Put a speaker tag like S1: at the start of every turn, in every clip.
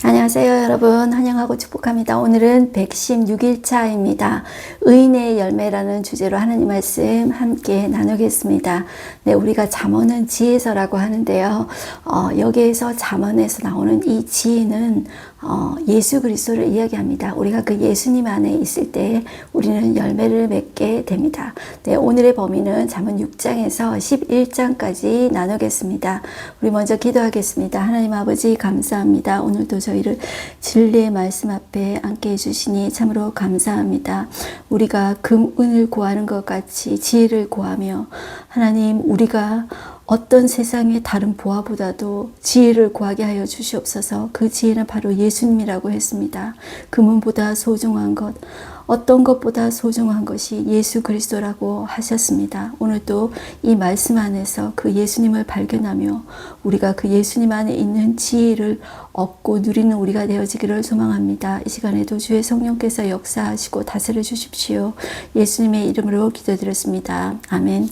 S1: 안녕하세요 여러분, 환영하고 축복합니다. 오늘은 116일차입니다. 의인의 열매라는 주제로 하나님 말씀 함께 나누겠습니다. 네, 우리가 잠언은 지혜서라고 하는데요. 여기에서 잠언에서 나오는 이 지혜는 예수 그리스도를 이야기합니다. 우리가 그 예수님 안에 있을 때 우리는 열매를 맺게 됩니다. 네, 오늘의 범위는 잠언 6장에서 11장까지 나누겠습니다. 우리 먼저 기도하겠습니다. 하나님 아버지 감사합니다. 오늘도 저희를 진리의 말씀 앞에 앉게 해주시니 참으로 감사합니다. 우리가 금, 은을 구하는 것 같이 지혜를 구하며 하나님 우리가 어떤 세상의 다른 보화보다도 지혜를 구하게 하여 주시옵소서. 그 지혜는 바로 예수님이라고 했습니다. 금은보다 소중한 것, 어떤 것보다 소중한 것이 예수 그리스도라고 하셨습니다. 오늘도 이 말씀 안에서 그 예수님을 발견하며 우리가 그 예수님 안에 있는 지혜를 얻고 누리는 우리가 되어지기를 소망합니다. 이 시간에도 주의 성령께서 역사하시고 다스려 주십시오. 예수님의 이름으로 기도드렸습니다. 아멘.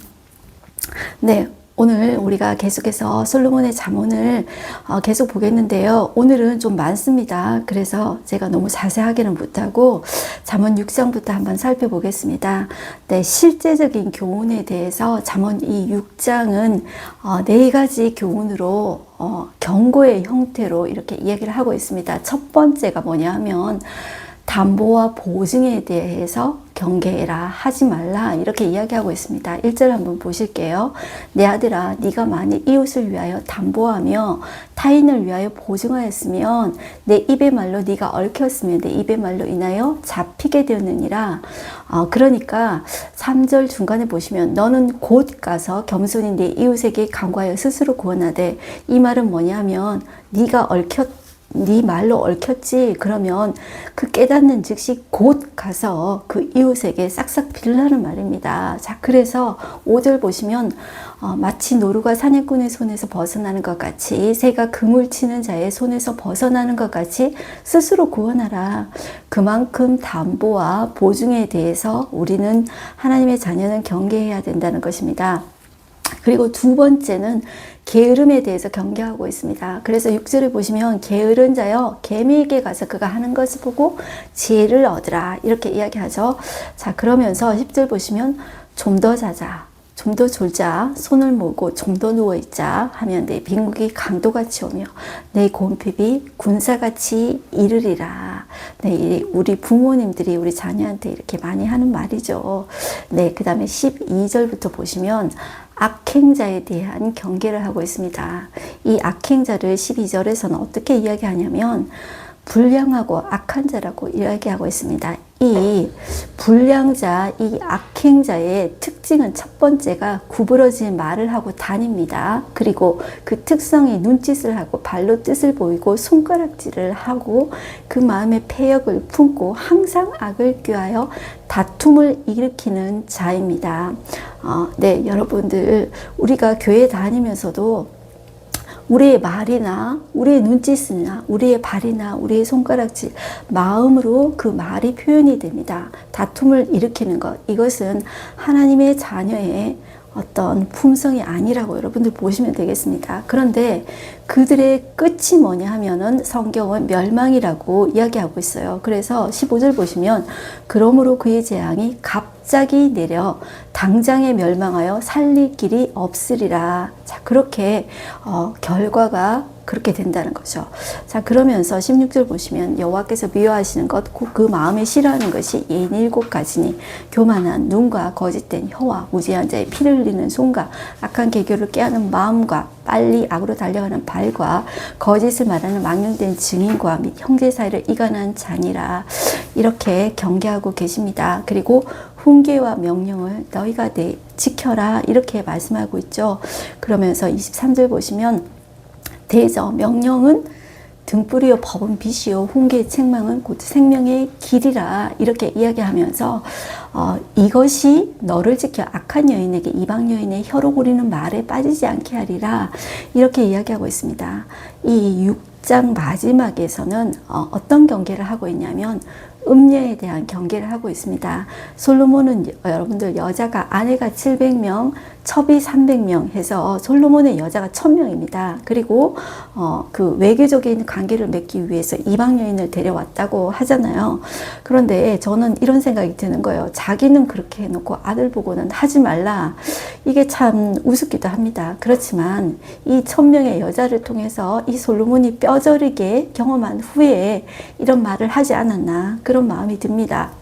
S1: 네. 오늘 우리가 계속해서 솔로몬의 잠언을 계속 보겠는데요. 오늘은 좀 많습니다. 그래서 제가 너무 자세하게는 못하고 잠언 6장부터 한번 살펴보겠습니다. 네, 실제적인 교훈에 대해서 잠언 이 6장은 4가지 교훈으로 경고의 형태로 이렇게 이야기를 하고 있습니다. 첫 번째가 뭐냐 하면 담보와 보증에 대해서 경계해라, 하지 말라 이렇게 이야기하고 있습니다. 1절 한번 보실게요. 내 아들아, 네가 만일 이웃을 위하여 담보하며 타인을 위하여 보증하였으면 내 입의 말로 네가 얽혔으면 내 입의 말로 인하여 잡히게 되었느니라. 그러니까 3절 중간에 보시면 너는 곧 가서 겸손히 내 이웃에게 간구하여 스스로 구원하되, 이 말은 뭐냐면 네가 네 말로 얽혔지. 그러면 그 깨닫는 즉시 곧 가서 그 이웃에게 싹싹 빌라는 말입니다. 자, 그래서 5절 보시면 마치 노루가 사냥꾼의 손에서 벗어나는 것 같이, 새가 그물 치는 자의 손에서 벗어나는 것 같이 스스로 구원하라. 그만큼 담보와 보증에 대해서 우리는 하나님의 자녀는 경계해야 된다는 것입니다. 그리고 두 번째는 게으름에 대해서 경계하고 있습니다. 그래서 6절에 보시면 게으른 자여 개미에게 가서 그가 하는 것을 보고 지혜를 얻으라 이렇게 이야기하죠. 자, 그러면서 10절 보시면 좀 더 자자, 좀 더 졸자, 손을 모으고 좀 더 누워있자 하면 내 빈국이 강도같이 오며 내 곰핍이 군사같이 이르리라. 네, 우리 부모님들이 우리 자녀한테 이렇게 많이 하는 말이죠. 네, 그 다음에 12절부터 보시면 악행자에 대한 경계를 하고 있습니다. 이 악행자를 12절에서는 어떻게 이야기하냐면 불량하고 악한 자라고 이야기하고 있습니다. 이 불량자, 이 악행자의 특징은 첫 번째가 구부러진 말을 하고 다닙니다. 그리고 그 특성이 눈짓을 하고 발로 뜻을 보이고 손가락질을 하고 그 마음에 패역을 품고 항상 악을 꾀하여 다툼을 일으키는 자입니다. 네, 여러분들 우리가 교회 다니면서도 우리의 말이나 우리의 눈짓이나 우리의 발이나 우리의 손가락질, 마음으로 그 말이 표현이 됩니다. 다툼을 일으키는 것, 이것은 하나님의 자녀의 어떤 품성이 아니라고 여러분들 보시면 되겠습니다. 그런데 그들의 끝이 뭐냐 하면은 성경은 멸망이라고 이야기하고 있어요. 그래서 15절 보시면 그러므로 그의 재앙이 갑자기 내려 당장에 멸망하여 살릴 길이 없으리라. 자, 그렇게 결과가 그렇게 된다는 거죠. 자, 그러면서 16절 보시면 여호와께서 미워하시는 것, 그 마음에 싫어하는 것이 예인 7가지니 교만한 눈과 거짓된 혀와 무지한 자의 피를 흘리는 손과 악한 계교를 깨하는 마음과 빨리 악으로 달려가는 발과 거짓을 말하는 망령된 증인과 및 형제 사이를 이간한 자니라. 이렇게 경계하고 계십니다. 그리고 훈계와 명령을 너희가 지켜라 이렇게 말씀하고 있죠. 그러면서 23절 보시면 대저 명령은 등불이요 법은 빛이요 훈계의 책망은 곧 생명의 길이라 이렇게 이야기하면서 이것이 너를 지켜 악한 여인에게 이방 여인의 혀로 고리는 말에 빠지지 않게 하리라 이렇게 이야기하고 있습니다. 이 6장 마지막에서는 어떤 경계를 하고 있냐면 음녀에 대한 경계를 하고 있습니다. 솔로몬은 여러분들 여자가 아내가 700명, 첩이 300명 해서 솔로몬의 여자가 1000명입니다. 그리고 그 외교적인 관계를 맺기 위해서 이방 여인을 데려왔다고 하잖아요. 그런데 저는 이런 생각이 드는 거예요. 자기는 그렇게 해놓고 아들 보고는 하지 말라. 이게 참 우습기도 합니다. 그렇지만 이 1000명의 여자를 통해서 이 솔로몬이 뼈저리게 경험한 후에 이런 말을 하지 않았나, 그런 마음이 듭니다.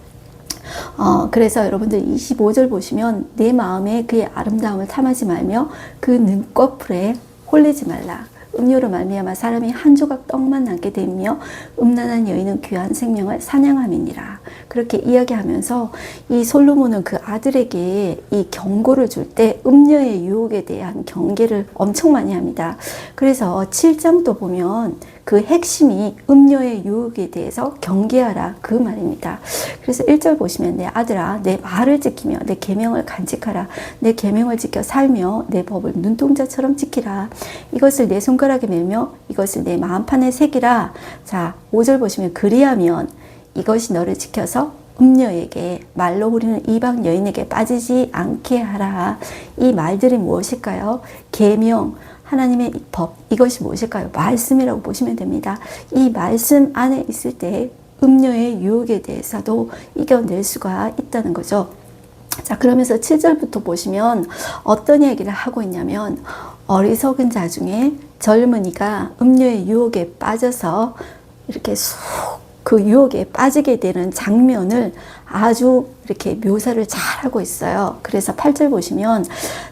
S1: 그래서 여러분들 25절 보시면 내 마음에 그의 아름다움을 탐하지 말며 그 눈꺼풀에 홀리지 말라. 음료로 말미암아 사람이 한 조각 떡만 남게 되며 음란한 여인은 귀한 생명을 사냥함이니라. 그렇게 이야기하면서 이 솔로몬은 그 아들에게 이 경고를 줄 때 음녀의 유혹에 대한 경계를 엄청 많이 합니다. 그래서 7장도 보면 그 핵심이 음녀의 유혹에 대해서 경계하라, 그 말입니다. 그래서 1절 보시면 내 아들아 내 말을 지키며 내 계명을 간직하라. 내 계명을 지켜 살며 내 법을 눈동자처럼 지키라. 이것을 내 손가락에 메며 이것을 내 마음판에 새기라. 자, 5절 보시면 그리하면 이것이 너를 지켜서 음녀에게 말로 우리는 이방 여인에게 빠지지 않게 하라. 이 말들이 무엇일까요? 계명, 하나님의 법, 이것이 무엇일까요? 말씀이라고 보시면 됩니다. 이 말씀 안에 있을 때 음녀의 유혹에 대해서도 이겨낼 수가 있다는 거죠. 자, 그러면서 7절부터 보시면 어떤 이야기를 하고 있냐면 어리석은 자 중에 젊은이가 음녀의 유혹에 빠져서 이렇게 그 유혹에 빠지게 되는 장면을 아주 이렇게 묘사를 잘 하고 있어요. 그래서 8절 보시면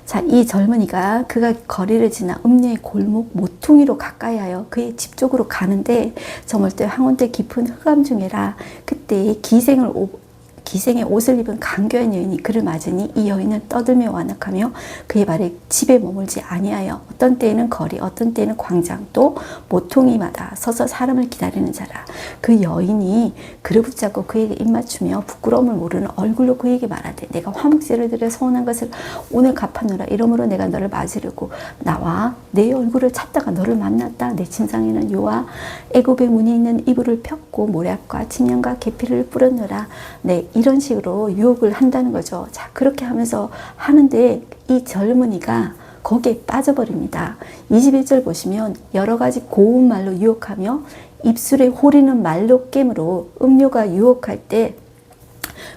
S1: 자, 이 젊은이가 그가 거리를 지나 음녀의 골목 모퉁이로 가까이 하여 그의 집 쪽으로 가는데 저물때 황혼때 깊은 흑암 중에라. 그때 기생의 옷을 입은 간교한 여인이 그를 맞으니 이 여인은 떠들며 완악하며 그의 발에 집에 머물지 아니하여 어떤 때에는 거리 어떤 때에는 광장 또 모퉁이마다 서서 사람을 기다리는 자라. 그 여인이 그를 붙잡고 그에게 입맞추며 부끄러움을 모르는 얼굴로 그에게 말하되 내가 화목제를 드려 서운한 것을 오늘 갚아노라. 이러므로 내가 너를 맞으려고 나와 내 얼굴을 찾다가 너를 만났다. 내 침상에는 요와 애굽의 문이 있는 이불을 폈고 모략과 침향과 계피를 뿌렸노라. 네, 이런 식으로 유혹을 한다는 거죠. 자, 그렇게 하면서 하는데 이 젊은이가 거기에 빠져버립니다. 21절 보시면 여러 가지 고운 말로 유혹하며 입술에 호리는 말로 깨므로 음료가 유혹할 때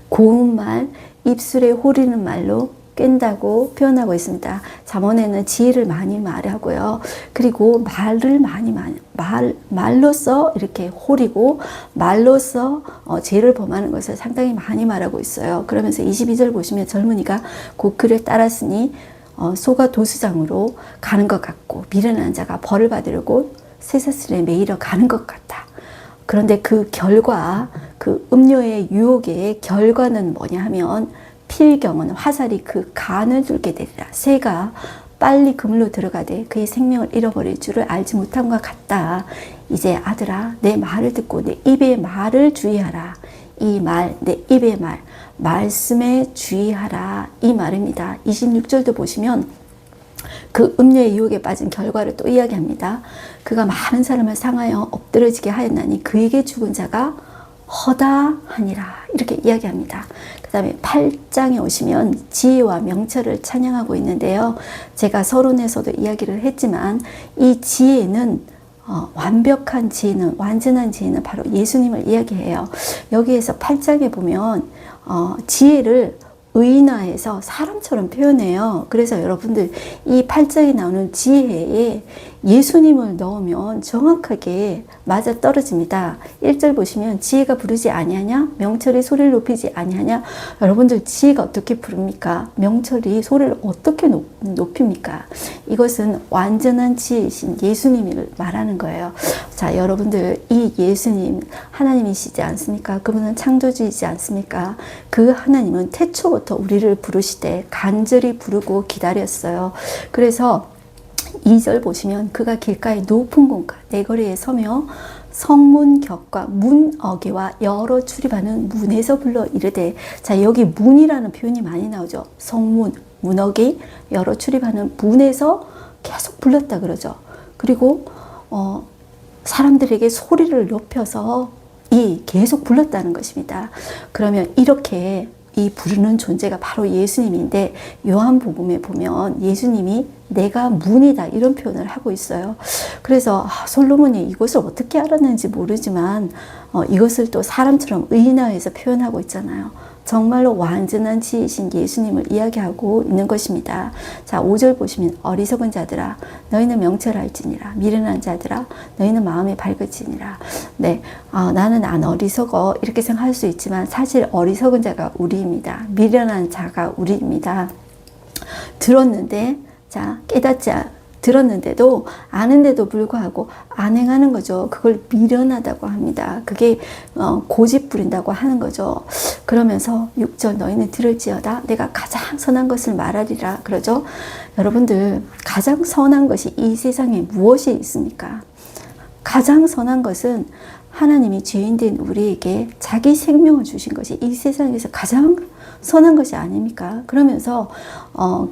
S1: 고운 말, 입술에 호리는 말로 깬다고 표현하고 있습니다. 잠언에는 지혜를 많이 말하고요. 그리고 말로써 이렇게 호리고 말로써 죄를 범하는 것을 상당히 많이 말하고 있어요. 그러면서 22절 보시면 젊은이가 곧 그를 따랐으니 소가 도수장으로 가는 것 같고 미련한 자가 벌을 받으려고 쇠사슬에 매이러 가는 것 같다. 그런데 그 결과, 그 음료의 유혹의 결과는 뭐냐 하면 필경은 화살이 그 간을 뚫게 되리라. 새가 빨리 그물로 들어가되 그의 생명을 잃어버릴 줄을 알지 못한 것 같다. 이제 아들아 내 말을 듣고 내 입의 말을 주의하라. 이 말, 내 입의 말, 말씀에 주의하라. 이 말입니다. 26절도 보시면 그 음료의 유혹에 빠진 결과를 또 이야기합니다. 그가 많은 사람을 상하여 엎드러지게 하였나니 그에게 죽은 자가 허다하니라. 이렇게 이야기합니다. 그 다음에 8장에 오시면 지혜와 명철을 찬양하고 있는데요. 제가 서론에서도 이야기를 했지만 이 지혜는 완벽한 지혜는, 완전한 지혜는 바로 예수님을 이야기해요. 여기에서 8장에 보면 지혜를 의인화해서 사람처럼 표현해요. 그래서 여러분들 이 8장에 나오는 지혜에 예수님을 넣으면 정확하게 맞아 떨어집니다. 1절 보시면 지혜가 부르지 아니하냐? 명철이 소리를 높이지 아니하냐? 여러분들 지혜가 어떻게 부릅니까? 명철이 소리를 어떻게 높입니까? 이것은 완전한 지혜이신 예수님을 말하는 거예요. 자, 여러분들 이 예수님 하나님이시지 않습니까? 그분은 창조주이지 않습니까? 그 하나님은 태초부터 우리를 부르시되 간절히 부르고 기다렸어요. 그래서 2절 보시면 그가 길가의 높은 곳과 내거리에 서며 성문 격과 문 어귀와 여러 출입하는 문에서 불러 이르되, 자, 여기 문이라는 표현이 많이 나오죠. 성문, 문 어귀, 여러 출입하는 문에서 계속 불렀다 그러죠. 그리고 사람들에게 소리를 높여서 계속 불렀다는 것입니다. 그러면 이렇게 이 부르는 존재가 바로 예수님인데 요한복음에 보면 예수님이 내가 문이다 이런 표현을 하고 있어요. 그래서 솔로몬이 이것을 어떻게 알았는지 모르지만 이것을 또 사람처럼 의인화해서 표현하고 있잖아요. 정말로 완전한 지혜이신 예수님을 이야기하고 있는 것입니다. 자, 5절 보시면 어리석은 자들아 너희는 명철할지니라 미련한 자들아 너희는 마음이 밝을지니라. 네, 나는 안 어리석어 이렇게 생각할 수 있지만 사실 어리석은 자가 우리입니다. 미련한 자가 우리입니다. 들었는데 자 들었는데도 아는데도 불구하고 안 행하는 거죠. 그걸 미련하다고 합니다. 그게 고집 부린다고 하는 거죠. 그러면서 6절 너희는 들을지어다 내가 가장 선한 것을 말하리라 그러죠. 여러분들 가장 선한 것이 이 세상에 무엇이 있습니까? 가장 선한 것은 하나님이 죄인된 우리에게 자기 생명을 주신 것이 이 세상에서 가장 선한 것이 아닙니까? 그러면서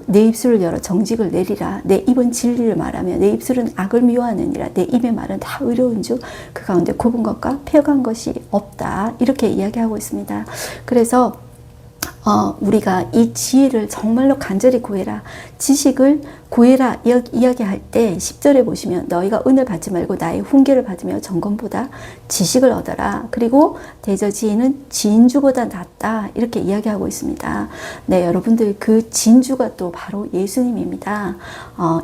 S1: 내 입술을 열어 정직을 내리라. 내 입은 진리를 말하며 내 입술은 악을 미워하느니라. 내 입의 말은 다 의로운 줄 그 가운데 굽은 것과 폐역한 것이 없다. 이렇게 이야기하고 있습니다. 그래서 우리가 이 지혜를 정말로 간절히 구해라. 지식을 구해라 이야기할 때 10절에 보시면 너희가 은을 받지 말고 나의 훈계를 받으며 정금보다 지식을 얻어라. 그리고 대저지혜는 진주보다 낫다. 이렇게 이야기하고 있습니다. 네, 여러분들 그 진주가 또 바로 예수님입니다.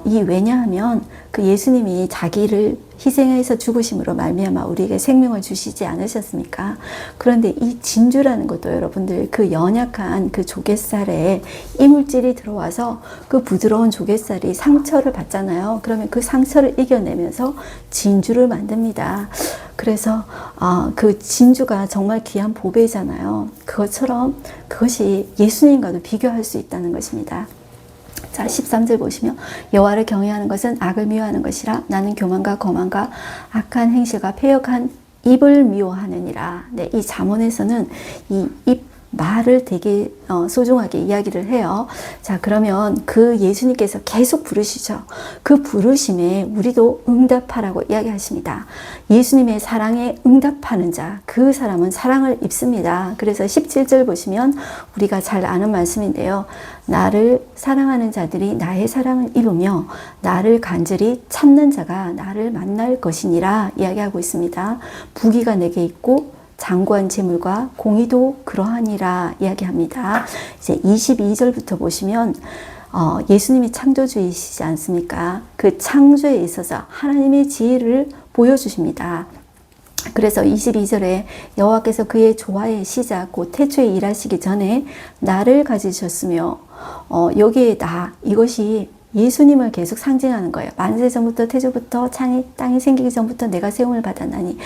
S1: 왜냐하면 그 예수님이 자기를 희생해서 죽으심으로 말미암아 우리에게 생명을 주시지 않으셨습니까? 그런데 이 진주라는 것도 여러분들 그 연약한 그 조갯살에 이물질이 들어와서 그 부드러운 조갯살이 상처를 받잖아요. 그러면 그 상처를 이겨내면서 진주를 만듭니다. 그래서 그 진주가 정말 귀한 보배잖아요. 그것처럼 그것이 예수님과도 비교할 수 있다는 것입니다. 자, 13절 보시면 여호와를 경외하는 것은 악을 미워하는 것이라 나는 교만과 거만과 악한 행실과 패역한 입을 미워하느니라. 네, 이 잠언에서는 이 입 말을 되게 소중하게 이야기를 해요. 자, 그러면 그 예수님께서 계속 부르시죠. 그 부르심에 우리도 응답하라고 이야기하십니다. 예수님의 사랑에 응답하는 자, 그 사람은 사랑을 입습니다. 그래서 17절 보시면 우리가 잘 아는 말씀인데요. 나를 사랑하는 자들이 나의 사랑을 입으며 나를 간절히 찾는 자가 나를 만날 것이니라 이야기하고 있습니다. 부귀가 내게 있고 장구한 재물과 공의도 그러하니라 이야기합니다. 이제 22절부터 보시면 예수님이 창조주이시지 않습니까? 그 창조에 있어서 하나님의 지혜를 보여주십니다. 그래서 22절에 여호와께서 그의 조화의 시작 곧 태초에 일하시기 전에 나를 가지셨으며 여기에 이것이 예수님을 계속 상징하는 거예요. 만세 전부터 태초부터 땅이 생기기 전부터 내가 세움을 받았나니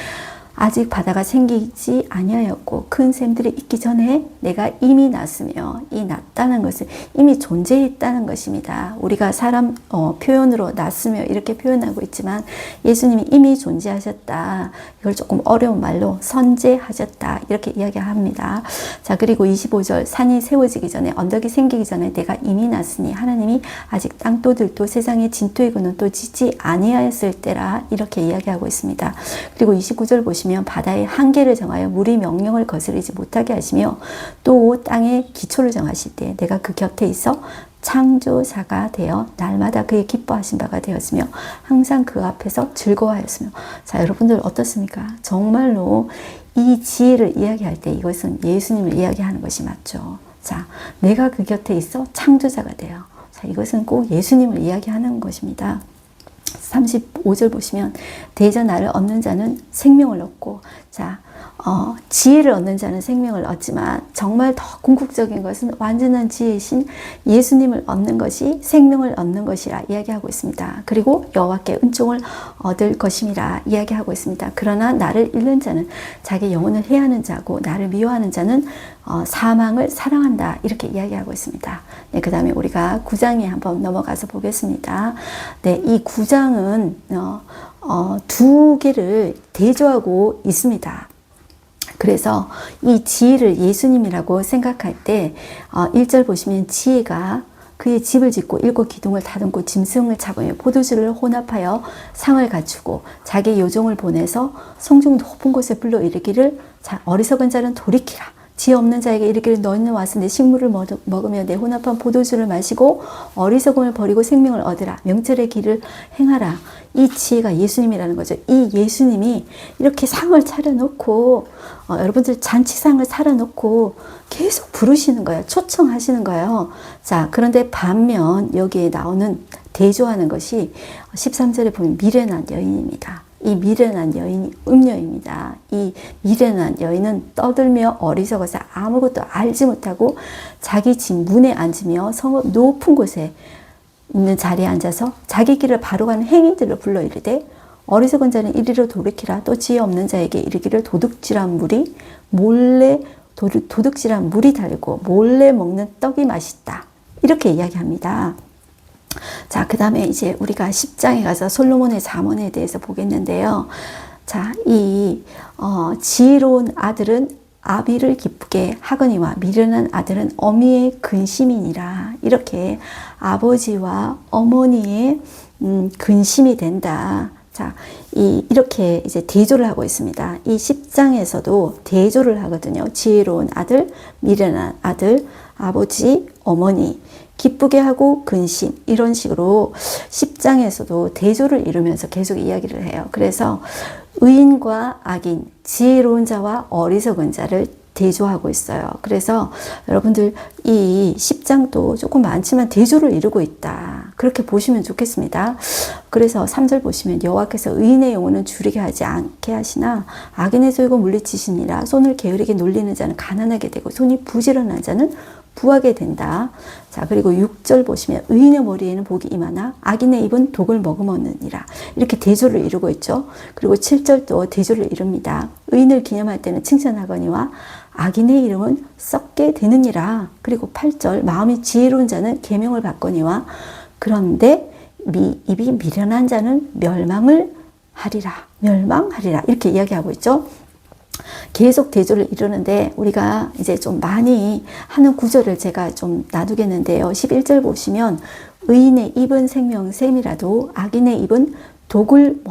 S1: 아직 바다가 생기지 아니하였고 큰 샘들이 있기 전에 내가 이미 났으며 이 났다는 것은 이미 존재했다는 것입니다. 우리가 사람 표현으로 났으며 이렇게 표현하고 있지만 예수님이 이미 존재하셨다. 이걸 조금 어려운 말로 선재하셨다 이렇게 이야기합니다. 자, 그리고 25절 산이 세워지기 전에 언덕이 생기기 전에 내가 이미 났으니 하나님이 아직 땅도 들도 세상의 진토의 근원 또 짓지 아니하였을 때라 이렇게 이야기하고 있습니다. 그리고 29절 보시면 바다의 한계를 정하여 물이 명령을 거스르지 못하게 하시며 또 땅의 기초를 정하실 때 내가 그 곁에 있어 창조자가 되어 날마다 그의 기뻐하신 바가 되었으며 항상 그 앞에서 즐거워하였으며. 자, 여러분들 어떻습니까? 정말로 이 지혜를 이야기할 때 이것은 예수님을 이야기하는 것이 맞죠. 자, 내가 그 곁에 있어 창조자가 되어. 자, 이것은 꼭 예수님을 이야기하는 것입니다. 35절 보시면 대저 나를 얻는 자는 생명을 얻고. 자, 지혜를 얻는 자는 생명을 얻지만 정말 더 궁극적인 것은 완전한 지혜이신 예수님을 얻는 것이 생명을 얻는 것이라 이야기하고 있습니다. 그리고 여호와께 은총을 얻을 것임이라 이야기하고 있습니다. 그러나 나를 잃는 자는 자기 영혼을 해하는 자고 나를 미워하는 자는 사망을 사랑한다 이렇게 이야기하고 있습니다. 네, 그 다음에 우리가 9장에 한번 넘어가서 보겠습니다. 네, 이 9장은 두 개를 대조하고 있습니다. 그래서 이 지혜를 예수님이라고 생각할 때 1절 보시면 지혜가 그의 집을 짓고 7 기둥을 다듬고 짐승을 잡으며 포도주를 혼합하여 상을 갖추고 자기 요종을 보내서 성중 높은 곳에 불러 이르기를 어리석은 자는 돌이키라 지혜 없는 자에게 이르기를 너희는 와서 내 식물을 먹으며 내 혼합한 포도주를 마시고 어리석음을 버리고 생명을 얻으라. 명철의 길을 행하라. 이 지혜가 예수님이라는 거죠. 이 예수님이 이렇게 상을 차려놓고 여러분들 잔치상을 차려놓고 계속 부르시는 거예요. 초청하시는 거예요. 자, 그런데 반면 여기에 나오는 대조하는 것이 13절에 보면 미련한 여인입니다. 이 미련한 여인이 음녀입니다. 이 미련한 여인은 떠들며 어리석어서 아무것도 알지 못하고 자기 집 문에 앉으며 성읍 높은 곳에 있는 자리에 앉아서 자기 길을 바로 가는 행인들을 불러 이르되 어리석은 자는 이리로 돌이키라. 또 지혜 없는 자에게 이르기를 도둑질한 물이 도둑질한 물이 달고 몰래 먹는 떡이 맛있다. 이렇게 이야기합니다. 자, 그 다음에 이제 우리가 10장에 가서 솔로몬의 잠언에 대해서 보겠는데요. 자, 이 지혜로운 아들은 아비를 기쁘게 하거니와 미련한 아들은 어미의 근심이니라. 이렇게 아버지와 어머니의 근심이 된다. 자, 이렇게 이제 대조를 하고 있습니다. 이 10장에서도 대조를 하거든요. 지혜로운 아들, 미련한 아들, 아버지, 어머니, 기쁘게 하고 근심, 이런 식으로 10장에서도 대조를 이루면서 계속 이야기를 해요. 그래서 의인과 악인, 지혜로운 자와 어리석은 자를 대조하고 있어요. 그래서 여러분들 이 10장도 조금 많지만 대조를 이루고 있다. 그렇게 보시면 좋겠습니다. 그래서 3절 보시면 여호와께서 의인의 영혼은 줄이게 하지 않게 하시나 악인의 소욕을 물리치시니라. 손을 게으르게 놀리는 자는 가난하게 되고 손이 부지런한 자는 부하게 된다. 자, 그리고 6절 보시면 의인의 머리에는 복이 임하나 악인의 입은 독을 머금었느니라. 이렇게 대조를 이루고 있죠. 그리고 7절도 대조를 이룹니다. 의인을 기념할 때는 칭찬하거니와 악인의 이름은 썩게 되느니라. 그리고 8절 마음이 지혜로운 자는 계명을 받거니와 그런데 입이 미련한 자는 멸망을 하리라. 멸망하리라. 이렇게 이야기하고 있죠. 계속 대조를 이루는데 우리가 이제 좀 많이 하는 구절을 제가 좀 놔두겠는데요. 11절 보시면 의인의 입은 생명샘이라도 악인의 입은 독을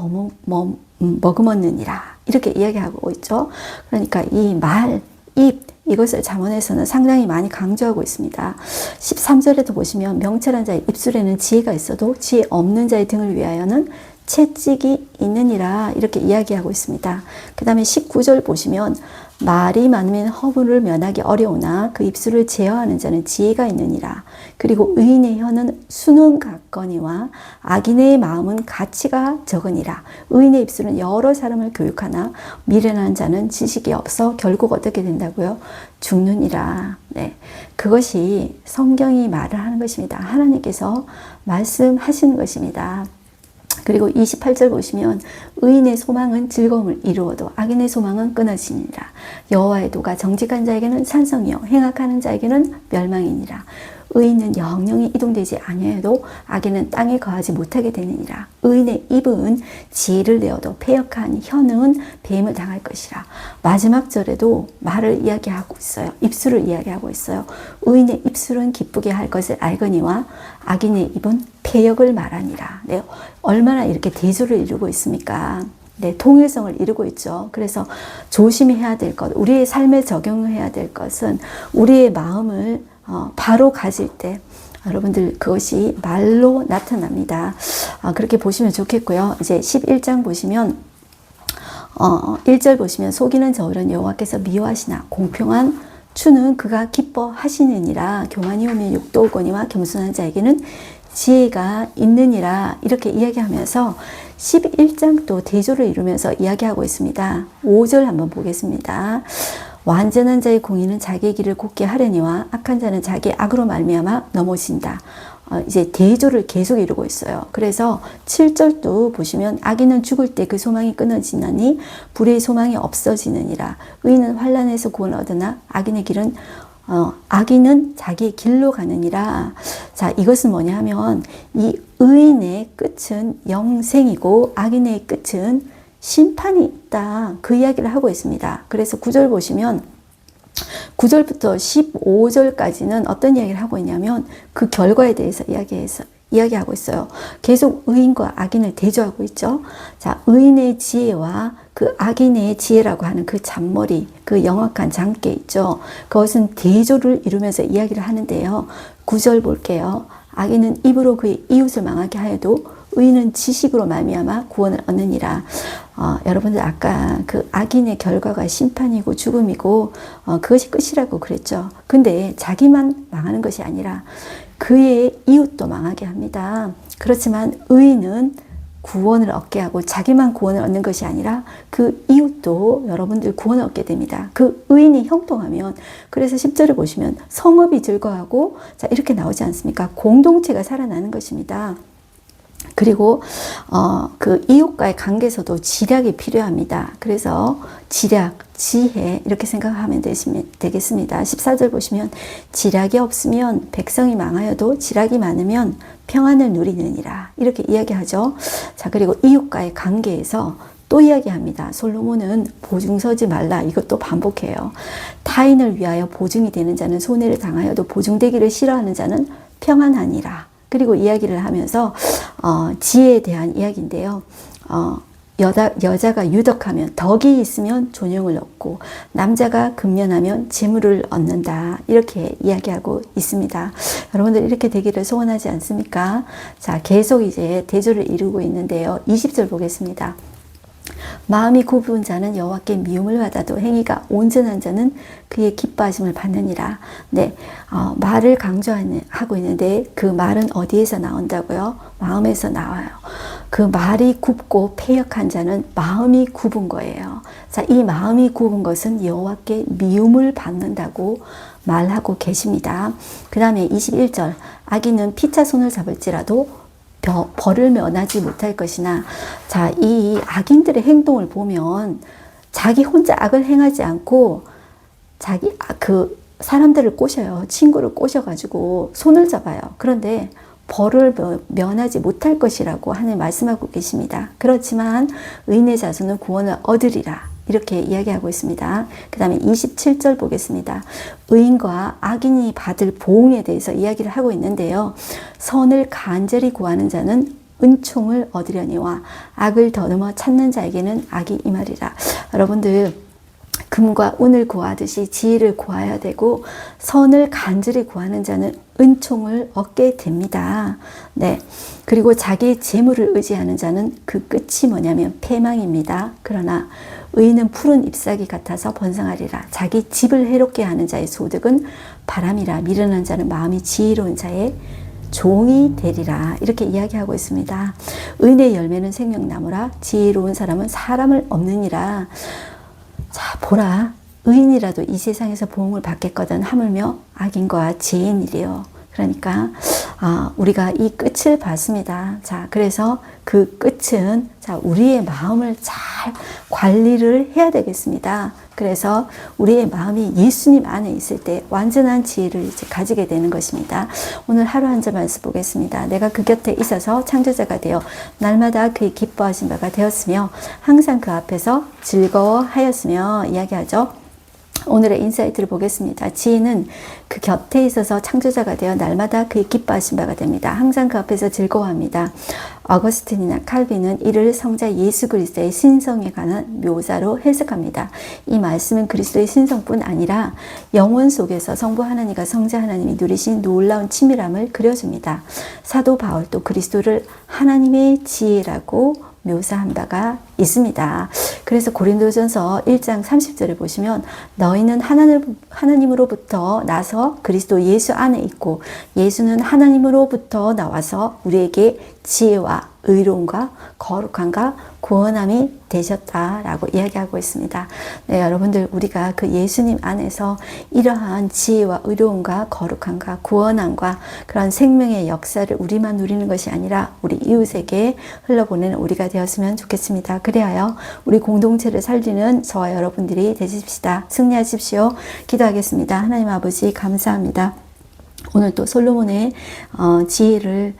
S1: 머금었느니라. 이렇게 이야기하고 있죠. 그러니까 이 말, 입, 이것을 잠언에서는 상당히 많이 강조하고 있습니다. 13절에도 보시면 명철한 자의 입술에는 지혜가 있어도 지혜 없는 자의 등을 위하여는 채찍이 있느니라. 이렇게 이야기하고 있습니다. 그 다음에 19절 보시면 말이 많으면 허물을 면하기 어려우나 그 입술을 제어하는 자는 지혜가 있느니라. 그리고 의인의 혀는 수능 같거니와 악인의 마음은 가치가 적으니라. 의인의 입술은 여러 사람을 교육하나 미련한 자는 지식이 없어 결국 어떻게 된다고요? 죽느니라. 네, 그것이 성경이 말을 하는 것입니다. 하나님께서 말씀하시는 것입니다. 그리고 28절 보시면 의인의 소망은 즐거움을 이루어도 악인의 소망은 끊어지니라. 여호와의 도가 정직한 자에게는 찬성이요 행악하는 자에게는 멸망이니라. 의인은 영영이 이동되지 아니하여도 악인은 땅에 거하지 못하게 되느니라. 의인의 입은 지혜를 내어도 패역한 혀는 뱀을 당할 것이라. 마지막 절에도 말을 이야기하고 있어요. 입술을 이야기하고 있어요. 의인의 입술은 기쁘게 할 것을 알거니와 악인의 입은 패역을 말하니라. 네, 얼마나 이렇게 대조를 이루고 있습니까? 네, 통일성을 이루고 있죠. 그래서 조심해야 될 것, 우리의 삶에 적용해야 될 것은 우리의 마음을 바로 가질 때 여러분들 그것이 말로 나타납니다. 그렇게 보시면 좋겠고요. 이제 11장 보시면 1절 보시면 속이는 저울은 여호와께서 미워하시나 공평한 추는 그가 기뻐하시느니라. 교만이 오면 욕도 오거니와 겸손한 자에게는 지혜가 있느니라. 이렇게 이야기하면서 11장 또 대조를 이루면서 이야기하고 있습니다. 5절 한번 보겠습니다. 완전한 자의 공의는 자기의 길을 곧게 하려니와 악한 자는 자기 악으로 말미암아 넘어진다. 이제 대조를 계속 이루고 있어요. 그래서 7절도 보시면 악인은 죽을 때 그 소망이 끊어지나니 불의의 소망이 없어지느니라. 의인은 환난에서 구원 얻으나 악인은 자기의 길로 가느니라. 자, 이것은 뭐냐 하면 이 의인의 끝은 영생이고 악인의 끝은 심판이 있다. 그 이야기를 하고 있습니다. 그래서 9절 보시면 9절부터 15절까지는 어떤 이야기를 하고 있냐면 그 결과에 대해서 이야기하고 있어요. 계속 의인과 악인을 대조하고 있죠. 자, 의인의 지혜와 그 악인의 지혜라고 하는 그 잔머리, 그 영악한 장깨 있죠. 그것은 대조를 이루면서 이야기를 하는데요. 9절 볼게요. 악인은 입으로 그의 이웃을 망하게 하여도 의인은 지식으로 말미암아 구원을 얻느니라. 여러분들 아까 그 악인의 결과가 심판이고 죽음이고 그것이 끝이라고 그랬죠. 근데 자기만 망하는 것이 아니라 그의 이웃도 망하게 합니다. 그렇지만 의인은 구원을 얻게 하고 자기만 구원을 얻는 것이 아니라 그 이웃도 여러분들 구원을 얻게 됩니다. 그 의인이 형통하면, 그래서 10절을 보시면 성읍이 즐거워하고, 자, 이렇게 나오지 않습니까? 공동체가 살아나는 것입니다. 그리고 그 이웃과의 관계에서도 지략이 필요합니다. 그래서 지략, 지혜 이렇게 생각하면 되겠습니다. 14절 보시면 지략이 없으면 백성이 망하여도 지략이 많으면 평안을 누리느니라, 이렇게 이야기하죠. 자, 그리고 이웃과의 관계에서 또 이야기합니다. 솔로몬은 보증서지 말라, 이것도 반복해요. 타인을 위하여 보증이 되는 자는 손해를 당하여도 보증되기를 싫어하는 자는 평안하니라. 그리고 이야기를 하면서 지혜에 대한 이야기인데요. 여자가 유덕하면, 덕이 있으면 존영을 얻고 남자가 근면하면 재물을 얻는다, 이렇게 이야기하고 있습니다. 여러분들 이렇게 되기를 소원하지 않습니까? 자, 계속 이제 대조를 이루고 있는데요. 20절 보겠습니다. 마음이 굽은 자는 여호와께 미움을 받아도 행위가 온전한 자는 그의 기뻐하심을 받느니라. 네, 말을 강조하고 있는데 그 말은 어디에서 나온다고요? 마음에서 나와요. 그 말이 굽고 패역한 자는 마음이 굽은 거예요. 자, 이 마음이 굽은 것은 여호와께 미움을 받는다고 말하고 계십니다. 그 다음에 21절, 악인은 피차 손을 잡을지라도 벌을 면하지 못할 것이나, 자, 이 악인들의 행동을 보면 자기 혼자 악을 행하지 않고 자기 그 사람들을 꼬셔요. 친구를 꼬셔가지고 손을 잡아요. 그런데 벌을 면하지 못할 것이라고 하나님 말씀하고 계십니다. 그렇지만 의인의 자손은 구원을 얻으리라, 이렇게 이야기하고 있습니다. 그 다음에 27절 보겠습니다. 의인과 악인이 받을 보응에 대해서 이야기를 하고 있는데요. 선을 간절히 구하는 자는 은총을 얻으려니와 악을 더듬어 찾는 자에게는 악이 임하리라. 여러분들, 금과 은을 구하듯이 지혜를 구해야 되고, 선을 간절히 구하는 자는 은총을 얻게 됩니다. 네. 그리고 자기의 재물을 의지하는 자는 그 끝이 뭐냐면 패망입니다. 그러나 의인은 푸른 잎사귀 같아서 번성하리라. 자기 집을 해롭게 하는 자의 소득은 바람이라. 미련한 자는 마음이 지혜로운 자의 종이 되리라, 이렇게 이야기하고 있습니다. 의인의 열매는 생명나무라. 지혜로운 사람은 사람을 얻느니라. 자, 보라, 의인이라도 이 세상에서 보응을 받겠거든 하물며 악인과 죄인이래요. 그러니까 우리가 이 끝을 봤습니다. 자, 그래서 그 끝은, 자, 우리의 마음을 잘 관리를 해야 되겠습니다. 그래서 우리의 마음이 예수님 안에 있을 때 완전한 지혜를 이제 가지게 되는 것입니다. 오늘 하루 한 절 말씀 보겠습니다. 내가 그 곁에 있어서 창조자가 되어 날마다 그의 기뻐하신 바가 되었으며 항상 그 앞에서 즐거워하였으며, 이야기하죠. 오늘의 인사이트를 보겠습니다. 지혜는 그 곁에 있어서 창조자가 되어 날마다 그의 기뻐하신 바가 됩니다. 항상 그 앞에서 즐거워합니다. 어거스틴이나 칼빈은 이를 성자 예수 그리스도의 신성에 관한 묘사로 해석합니다. 이 말씀은 그리스도의 신성뿐 아니라 영혼 속에서 성부 하나님과 성자 하나님이 누리신 놀라운 친밀함을 그려줍니다. 사도 바울도 그리스도를 하나님의 지혜라고 묘사한 바가 있습니다. 그래서 고린도전서 1장 30절에 보시면 너희는 하나님으로부터 나서 그리스도 예수 안에 있고 예수는 하나님으로부터 나와서 우리에게 지혜와 의로움과 거룩함과 구원함이 되셨다라고 이야기하고 있습니다. 네, 여러분들, 우리가 그 예수님 안에서 이러한 지혜와 의로움과 거룩함과 구원함과 그런 생명의 역사를 우리만 누리는 것이 아니라 우리 이웃에게 흘러보내는 우리가 되었으면 좋겠습니다. 그리하여 우리 공동체를 살리는 저와 여러분들이 되십시다. 승리하십시오. 기도하겠습니다. 하나님 아버지, 감사합니다. 오늘 또 솔로몬의 지혜를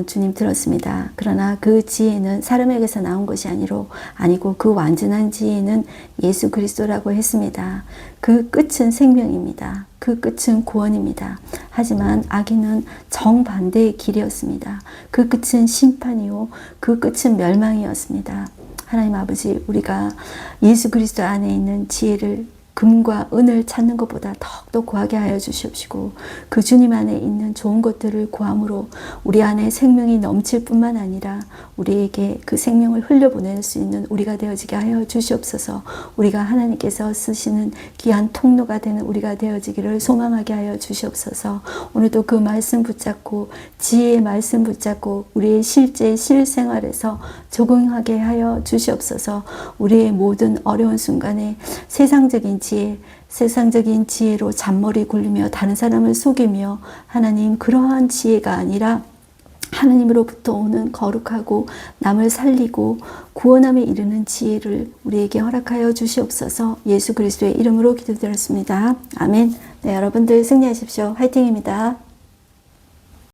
S1: 주님 들었습니다. 그러나 그 지혜는 사람에게서 나온 것이 아니고 그 완전한 지혜는 예수 그리스도라고 했습니다. 그 끝은 생명입니다. 그 끝은 구원입니다. 하지만 악인은 정반대의 길이었습니다. 그 끝은 심판이요, 그 끝은 멸망이었습니다. 하나님 아버지, 우리가 예수 그리스도 안에 있는 지혜를 금과 은을 찾는 것보다 더욱더 구하게 하여 주시옵시고, 그 주님 안에 있는 좋은 것들을 구함으로 우리 안에 생명이 넘칠 뿐만 아니라 우리에게 그 생명을 흘려보낼 수 있는 우리가 되어지게 하여 주시옵소서. 우리가 하나님께서 쓰시는 귀한 통로가 되는 우리가 되어지기를 소망하게 하여 주시옵소서. 오늘도 그 말씀 붙잡고, 지혜의 말씀 붙잡고 우리의 실제 실생활에서 적용하게 하여 주시옵소서. 우리의 모든 어려운 순간에 세상적인 지혜로 잔머리 굴리며 다른 사람을 속이며, 하나님, 그러한 지혜가 아니라 하나님으로부터 오는 거룩하고 남을 살리고 구원함에 이르는 지혜를 우리에게 허락하여 주시옵소서. 예수 그리스도의 이름으로 기도드렸습니다. 아멘. 네, 여러분들 승리하십시오. 화이팅입니다.